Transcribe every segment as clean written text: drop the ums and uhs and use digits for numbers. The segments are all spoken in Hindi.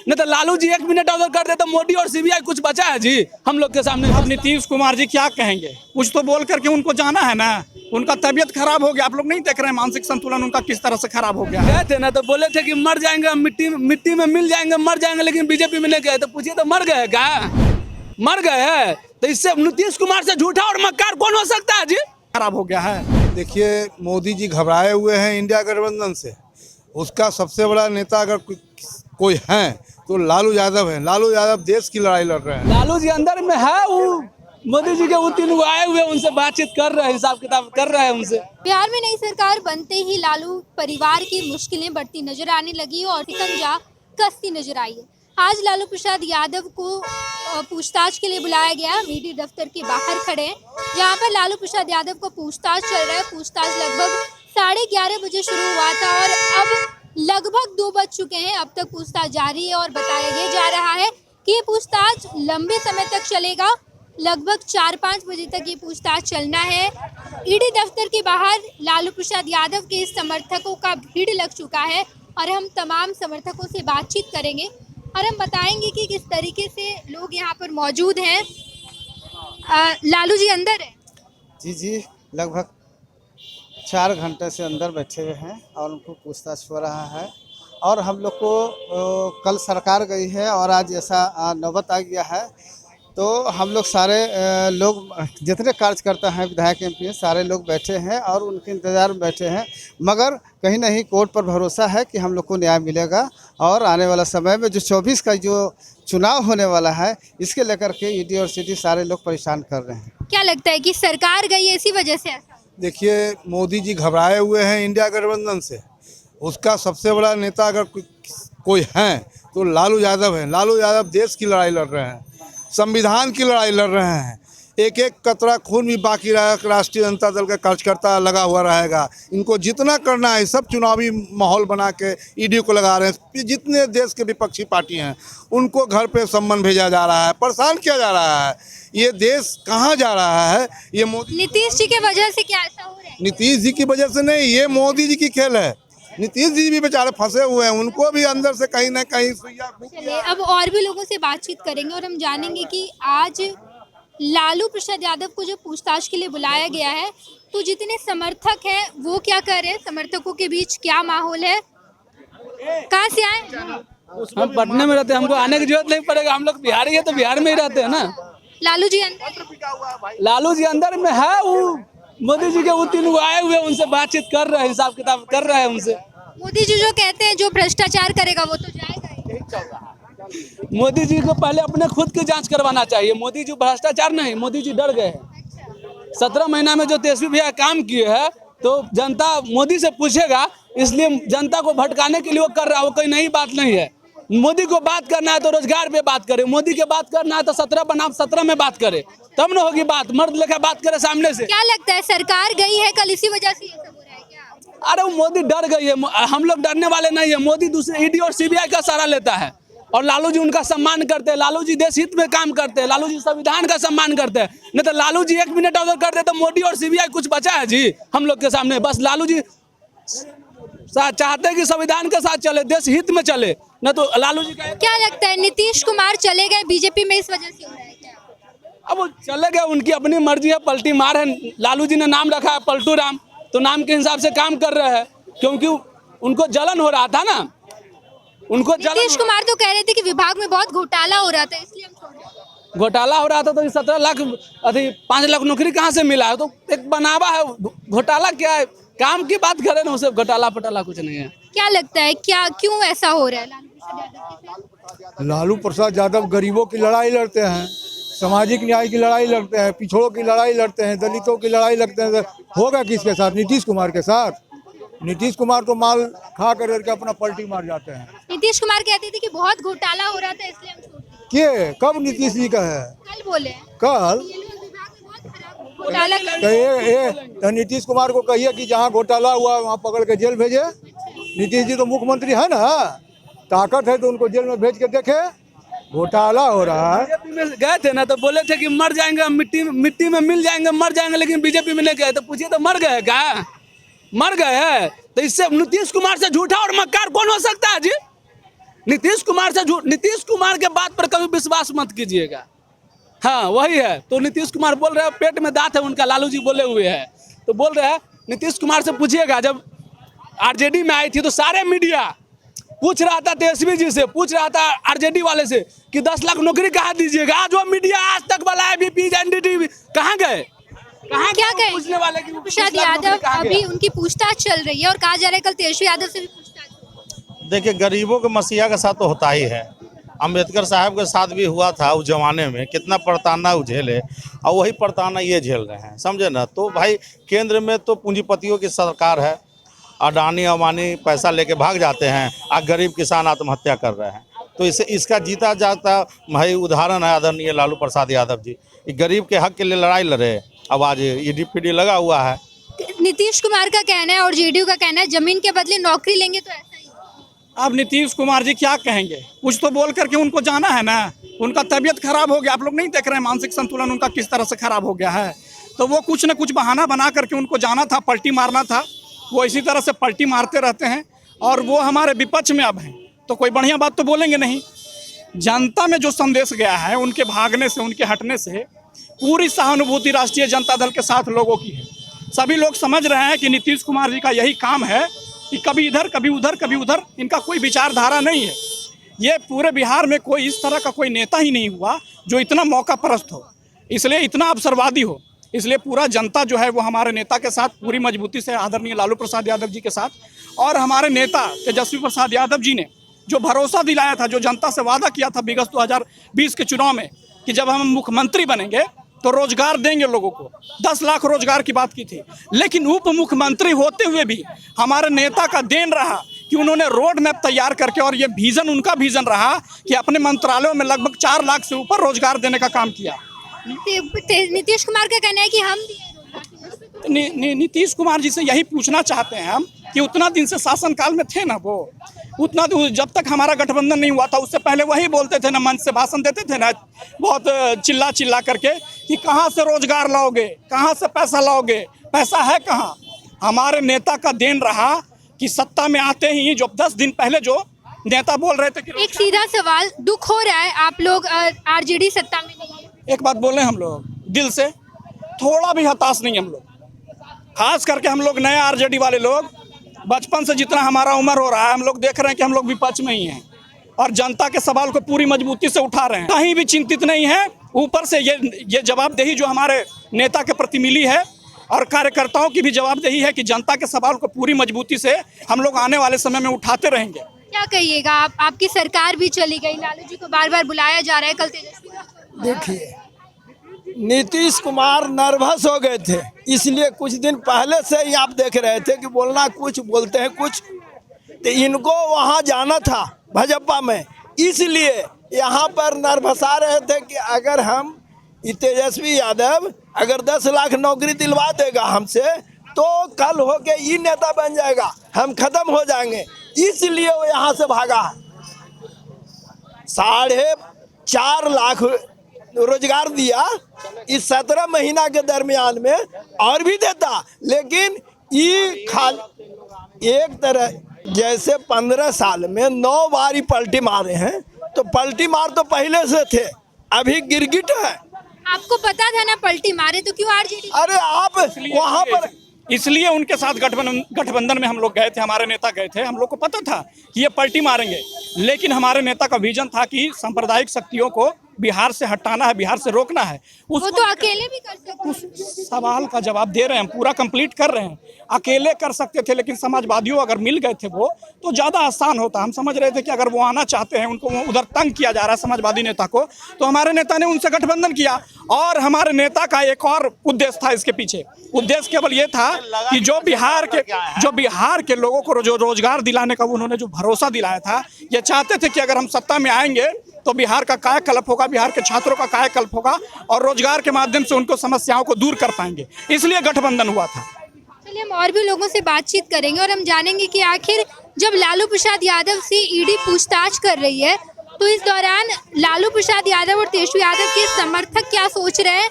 नहीं तो लालू जी 1 मिनट अगर कर दे तो मोदी और सीबीआई कुछ बचा है जी हम लोग के सामने। अब नीतीश कुमार जी क्या कहेंगे, कुछ तो बोल करके उनको जाना है ना। उनका तबीयत खराब हो गया, आप लोग नहीं देख रहे हैं मानसिक संतुलन उनका किस तरह से खराब हो गया है। गए थे ना तो बोले थे कि मर जाएंगे, मिट्टी में मिल जाएंगे, मर जाएंगे, लेकिन बीजेपी में नहीं गए। तो पूछिए तो मर गए क्या? मर गए हैं तो इससे नीतीश कुमार से झूठा और मक्कार कौन हो सकता है जी? खराब हो गया है। देखिए, मोदी जी घबराए हुए हैं इंडिया गठबंधन से। उसका सबसे बड़ा नेता अगर कोई है तो लालू यादव है। लालू यादव देश की लड़ाई लड़ रहे हैं। लालू जी अंदर में है, वो मोदी जी के वो 3 आए हुए उनसे बातचीत कर रहे हैं, हिसाब किताब कर रहे हैं उनसे। बिहार में नई सरकार बनते ही लालू परिवार की मुश्किलें बढ़ती नजर आने लगी और शिकंजा कसती नजर आई है। आज लालू प्रसाद यादव को पूछताछ के लिए बुलाया गया। मीडिया दफ्तर के बाहर खड़े हैं जहां पर लालू प्रसाद यादव को पूछताछ चल रहा है। पूछताछ लगभग 11:30 बजे शुरू हुआ था और अब लगभग 2 बज चुके हैं। अब तक पूछताछ जारी है और बताया ये जा रहा है कि ये पूछताछ लंबे समय तक चलेगा। लगभग 4-5 बजे तक ये पूछताछ चलना है। ईडी दफ्तर के बाहर लालू प्रसाद यादव के समर्थकों का भीड़ लग चुका है और हम तमाम समर्थकों से बातचीत करेंगे और हम बताएंगे कि किस तरीके से लोग यहाँ पर मौजूद हैं। लालू जी अंदर है? जी, लगभग 4 घंटे से अंदर बैठे हुए हैं और उनको पूछताछ हो रहा है। और हम लोग को कल सरकार गई है और आज ऐसा नौबत आ गया है, तो हम लोग सारे लोग जितने कार्यकर्ता हैं, विधायक एमपी सारे लोग बैठे हैं और उनके इंतज़ार में बैठे हैं। मगर कहीं ना कहीं कोर्ट पर भरोसा है कि हम लोग को न्याय मिलेगा और आने वाला समय में जो 24 का जो चुनाव होने वाला है, इसके लेकर के ईडी और सीडी सारे लोग परेशान कर रहे हैं। क्या लगता है कि सरकार गई है इसी वजह से ऐसा? देखिए, मोदी जी घबराए हुए हैं इंडिया गठबंधन से। उसका सबसे बड़ा नेता अगर कोई है तो लालू यादव है। लालू यादव देश की लड़ाई लड़ रहे हैं, संविधान की लड़ाई लड़ रहे हैं। एक एक कतरा खून भी बाकी रहा, राष्ट्रीय जनता दल का कार्यकर्ता लगा हुआ रहेगा। इनको जितना करना है, सब चुनावी माहौल बना के ईडी को लगा रहे हैं। जितने देश के विपक्षी पार्टी हैं उनको घर पे सम्मन भेजा जा रहा है, परेशान किया जा रहा है। ये देश कहाँ जा रहा है? ये मोदी नीतीश जी के वजह से क्या ऐसा हो रहा है? नीतीश जी की वजह से नहीं, ये मोदी जी की खेल है। नीतीश जी भी बेचारे फंसे हुए हैं, उनको भी अंदर से कहीं ना कहीं सुइया। चलिए अब और भी लोगों से बातचीत करेंगे और हम जानेंगे कि आज लालू प्रसाद यादव को जो पूछताछ के लिए बुलाया गया है, तो जितने समर्थक हैं वो क्या कर रहे हैं, समर्थकों के बीच क्या माहौल है। कहाँ से आए? हम पटना में रहते हैं, हमको आने की जरूरत नहीं पड़ेगा। हम लोग बिहारी है तो बिहार में ही रहते हैं ना। लालू जी अंदर? लालू जी अंदर में है, वो मोदी जी के वो 3 आए हुए उनसे बातचीत कर रहे हैं, हिसाब किताब कर रहे हैं उनसे। मोदी जी जो कहते हैं जो भ्रष्टाचार करेगा वो तो जाएगा ही। मोदी जी को पहले अपने खुद की जांच करवाना चाहिए। मोदी जी भ्रष्टाचार नहीं, मोदी जी डर गए हैं। 17 महीना में जो तेजस्वी भैया काम किए हैं तो जनता मोदी से पूछेगा, इसलिए जनता को भटकाने के लिए वो कर रहा है। वो कोई नई बात नहीं है। मोदी को बात करना है तो रोजगार पे बात करे, मोदी के बात करना है तो 17 बनाम 17 में बात करे, तब न होगी बात। मर्द लेकर बात करे सामने से। क्या लगता है सरकार गई है कल इसी वजह से ये सब हो रहा है क्या? अरे वो मोदी डर गई है, हम लोग डरने वाले नहीं है। मोदी दूसरे ईडी और सीबीआई का सहारा लेता है और लालू जी उनका सम्मान करते हैं। लालू जी देश हित में काम करते हैं, लालू जी संविधान का सम्मान करते हैं। नहीं तो लालू जी 1 मिनट अगर कर दे तो मोदी और सीबीआई कुछ बचा है जी हम लोग के सामने? बस लालू जी चाहते हैं कि संविधान के साथ चले, देश हित में चले, न तो लालू जी का। क्या लगता है नीतीश कुमार चले गए बीजेपी में इस वजह से हो रहा है क्या? अब वो चले गए, उनकी अपनी मर्जी है, पलटी मार है। लालू जी ने नाम रखा है पलटू राम, तो नाम के हिसाब से काम कर रहे हैं, क्योंकि उनको जलन हो रहा था ना। उनको नीतीश कुमार तो कह रहे थे कि विभाग में बहुत घोटाला हो रहा था, इसलिए हम छोड़ रहे। घोटाला हो रहा था तो 17 लाख 5 लाख नौकरी कहाँ से मिला है? तो एक बनावा है। घोटाला क्या है? काम की बात करें ना, उसे घोटाला पटाला कुछ नहीं है। क्या लगता है क्या क्यों ऐसा हो रहा है लालू प्रसाद यादव के साथ? लालू प्रसाद यादव गरीबों की लड़ाई लड़ते हैं, सामाजिक न्याय की लड़ाई लड़ते हैं, पिछड़ों की लड़ाई लड़ते हैं, दलितों की लड़ाई लड़ते हैं। होगा किसके साथ? नीतीश कुमार के साथ। नीतीश कुमार तो माल खा करके अपना पलटी मार जाते हैं। नीतीश कुमार कहते थे कि बहुत घोटाला हो रहा था इसलिए हम छोड़ दिए। के कब नीतीश जी का है? कल बोले हैं। कल ये लोग विभाग में बहुत खराब घोटाला कर तो नीतीश कुमार को कहिए कि जहाँ घोटाला हुआ वहाँ पकड़ के जेल भेजे। नीतीश जी तो मुख्यमंत्री है ना, ताकत है तो उनको जेल में भेज के देखे। घोटाला हो रहा है। बीजेपी में गए थे ना तो बोले थे कि मर जाएंगे, मिट्टी में मिल जाएंगे, मर जाएंगे, लेकिन बीजेपी में नहीं गए। तो पूछिए तो मर गए क्या? मर गए हैं तो इससे नीतीश कुमार से झूठा और मक्कार कौन हो सकता है जी? नीतीश कुमार से झूठ, नीतीश कुमार के बात पर कभी विश्वास मत कीजिएगा। हाँ वही है। तो नीतीश कुमार बोल रहे हैं पेट में दांत है उनका, लालू जी बोले हुए हैं। तो बोल रहे हैं नीतीश कुमार से पूछिएगा, जब आरजेडी में आई थी तो सारे मीडिया पूछ रहा था तेजस्वी जी से, पूछ रहा था आरजेडी वाले से कि 10 लाख नौकरी कहाँ दीजिएगा। आज वो मीडिया आज तक वाला एबीपी एनडीटीवी कहाँ गए, कहाँ क्या कहें पूछने वाले कि प्रसाद यादव अभी उनकी पूछताछ चल रही है और कहा जा रहा है कल तेजस्वी यादव से भी पूछताछ। देखिए, गरीबों के मसीहा के साथ तो होता ही है। अम्बेडकर साहब के साथ भी हुआ था उस जमाने में, कितना पड़ताना वो झेले और वही पड़ताना ये झेल रहे हैं, समझे ना। तो भाई केंद्र में तो पूंजीपतियों की सरकार है, अडानी अमानी पैसा लेके भाग जाते हैं और गरीब किसान आत्महत्या कर रहे हैं। तो इसका जीता जाता भाई उदाहरण है आदरणीय लालू प्रसाद यादव जी। गरीब के हक के लिए लड़ाई लड़े, अब आज ईडी लगा हुआ है। नीतीश कुमार का कहना है और जेडीयू का कहना है जमीन के बदले नौकरी लेंगे तो ऐसा ही। अब नीतीश कुमार जी क्या कहेंगे, कुछ तो बोल करके उनको जाना है ना। उनका तबीयत खराब हो गया, आप लोग नहीं देख रहे हैं मानसिक संतुलन उनका किस तरह से खराब हो गया है। तो वो कुछ न कुछ बहाना बना करके उनको जाना था, पलटी मारना था। वो इसी तरह से पलटी मारते रहते हैं और वो हमारे विपक्ष में अब हैं, तो कोई बढ़िया बात तो बोलेंगे नहीं। जनता में जो संदेश गया है उनके भागने से, उनके हटने से, पूरी सहानुभूति राष्ट्रीय जनता दल के साथ लोगों की है। सभी लोग समझ रहे हैं कि नीतीश कुमार जी का यही काम है कि कभी इधर कभी उधर कभी उधर, इनका कोई विचारधारा नहीं है। ये पूरे बिहार में कोई इस तरह का कोई नेता ही नहीं हुआ जो इतना मौका परस्त हो, इसलिए इतना अवसरवादी हो। इसलिए पूरा जनता जो है वो हमारे नेता के साथ पूरी मजबूती से, आदरणीय लालू प्रसाद यादव जी के साथ, और हमारे नेता तेजस्वी प्रसाद यादव जी ने जो भरोसा दिलाया था, जो जनता से वादा किया था विगत 2020 के चुनाव में कि जब हम मुख्यमंत्री बनेंगे तो रोजगार देंगे लोगों को, 10 लाख रोजगार की बात की थी। लेकिन उप मुख्यमंत्री होते हुए भी हमारे नेता का देन रहा कि उन्होंने रोड मैप तैयार करके, और ये विजन उनका विजन रहा कि अपने मंत्रालयों में लगभग 4 लाख से ऊपर रोजगार देने का काम किया। नीतीश कुमार का कहना है कि हम नीतीश कुमार जी से यही पूछना चाहते हैं हम कि उतना दिन से शासनकाल में थे ना, वो उतना जब तक हमारा गठबंधन नहीं हुआ था उससे पहले वही बोलते थे ना, मंच से भाषण देते थे ना बहुत चिल्ला चिल्ला करके कि कहाँ से रोजगार लाओगे, कहाँ से पैसा लाओगे, पैसा है कहाँ। हमारे नेता का देन रहा कि सत्ता में आते ही जो 10 दिन पहले जो नेता बोल रहे थे कि एक सीधा सवाल, दुख हो रहा है आप लोग आरजेडी सत्ता में नहीं है। एक बात बोले, हम लोग दिल से थोड़ा भी हताश नहीं, हम लोग खास करके हम लोग नए आरजेडी वाले लोग, बचपन से जितना हमारा उम्र हो रहा है हम लोग देख रहे हैं कि हम लोग विपक्ष में ही हैं और जनता के सवाल को पूरी मजबूती से उठा रहे हैं, कहीं भी चिंतित नहीं है। ऊपर से ये जवाबदेही जो हमारे नेता के प्रति मिली है और कार्यकर्ताओं की भी जवाबदेही है कि जनता के सवाल को पूरी मजबूती से हम लोग आने वाले समय में उठाते रहेंगे। क्या कहिएगा आप, आपकी सरकार भी चली गई, लालू जी को बार बार बुलाया जा रहा है, कल तेजस्वी। देखिए, नीतीश कुमार नर्वस हो गए थे, इसलिए कुछ दिन पहले से ही आप देख रहे थे कि बोलना कुछ बोलते हैं कुछ। तो इनको वहाँ जाना था भाजपा में, इसलिए यहाँ पर नर्वसा रहे थे कि अगर हम तेजस्वी यादव अगर 10 लाख नौकरी दिलवा देगा हमसे तो कल होके ये नेता बन जाएगा, हम खत्म हो जाएंगे, इसलिए वो यहाँ से भागा। 4.5 लाख रोजगार दिया इस 17 महीना के दरमियान में, और भी देता, लेकिन ये एक तरह जैसे 15 साल में 9 बार पलटी मारे हैं, तो पलटी मार तो पहले से थे, अभी गिरगिट है। आपको पता था ना पलटी मारे, तो क्यों आरजेडी? अरे आप वहाँ पर, इसलिए उनके साथ गठबंधन में हम लोग गए थे, हमारे नेता गए थे। हम लोग को पता था कि ये पलटी मारेंगे, लेकिन हमारे नेता का विजन था कि सांप्रदायिक शक्तियों को बिहार से हटाना है, बिहार से रोकना है। वो तो अकेले भी कर सकते हैं। उस सवाल का जवाब दे रहे हैं, हम पूरा कंप्लीट कर रहे हैं। अकेले कर सकते थे, लेकिन समाजवादियों अगर मिल गए थे वो तो ज़्यादा आसान होता। हम समझ रहे थे कि अगर वो आना चाहते हैं, उनको उधर तंग किया जा रहा है समाजवादी नेता को, तो हमारे नेता ने उनसे गठबंधन किया। और हमारे नेता का एक और उद्देश्य था इसके पीछे, उद्देश्य केवल ये था कि जो बिहार के लोगों को जो रोजगार दिलाने का उन्होंने जो भरोसा दिलाया था, ये चाहते थे कि अगर हम सत्ता में आएंगे तो बिहार का कायाकल्प होगा, बिहार के छात्रों का कायाकल्प होगा और रोजगार के माध्यम से उनको समस्याओं को दूर कर पाएंगे, इसलिए गठबंधन हुआ था। चलिए हम और भी लोगों से बातचीत करेंगे और हम जानेंगे कि आखिर जब लालू प्रसाद यादव से ईडी पूछताछ कर रही है तो इस दौरान लालू प्रसाद यादव और तेजस्वी यादव के समर्थक क्या सोच रहे हैं।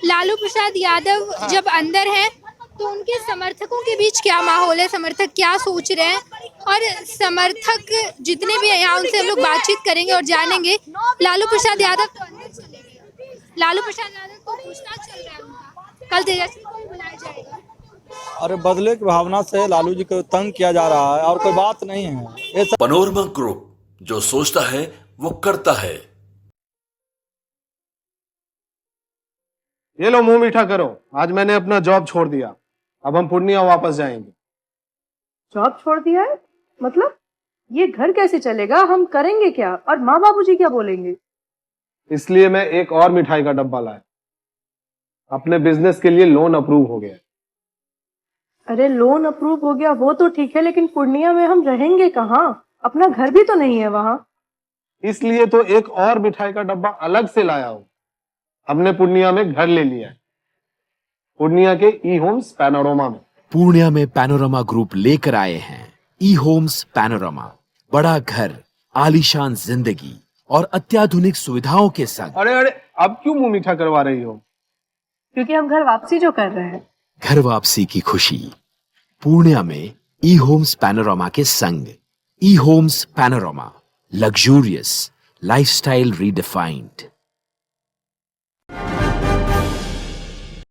लालू प्रसाद यादव जब अंदर है तो उनके समर्थकों के बीच क्या माहौल है, समर्थक क्या सोच रहे हैं, और समर्थक जितने भी हैं यहाँ उनसे हम लोग बातचीत करेंगे और जानेंगे। लालू प्रसाद यादव तो अंदर चले गए। लालू प्रसाद यादव को पूछताछ चल रहा है उनका, कल तेजस्वी को भी बुलाया जाएगा। अरे बदले की भावना से लालू जी को तंग किया जा रहा है और कोई बात नहीं है। ये सब पैनोरमा ग्रुप, जो सोचता है वो करता है। ये लो मुंह मीठा करो, आज मैंने अपना जॉब छोड़ दिया, अब हम पूर्णिया वापस जाएंगे। जॉब छोड़ दिया है? मतलब ये घर कैसे चलेगा, हम करेंगे क्या और माँ बाबूजी क्या बोलेंगे? इसलिए मैं एक और मिठाई का डब्बा लाया, अपने बिजनेस के लिए लोन अप्रूव हो गया। अरे लोन अप्रूव हो गया वो तो ठीक है, लेकिन पूर्णिया में हम रहेंगे कहाँ? अपना घर भी तो नहीं है वहाँ। इसलिए तो एक और मिठाई का डब्बा अलग से लाया हूँ। हमने पूर्णिया में घर ले लिया है, पूर्णिया के ई होम्स पैनोरमा में। पूर्णिया में पैनोरमा ग्रुप लेकर आए हैं ई होम्स पैनोरमा। बड़ा घर, आलीशान जिंदगी और अत्याधुनिक सुविधाओं के संग। अरे अब क्यों मुंह मीठा करवा रही हो? क्योंकि हम घर वापसी जो कर रहे हैं। घर वापसी की खुशी पूर्णिया में ई होम्स पैनोरमा के संग। E Homes Panorama, luxurious lifestyle redefined.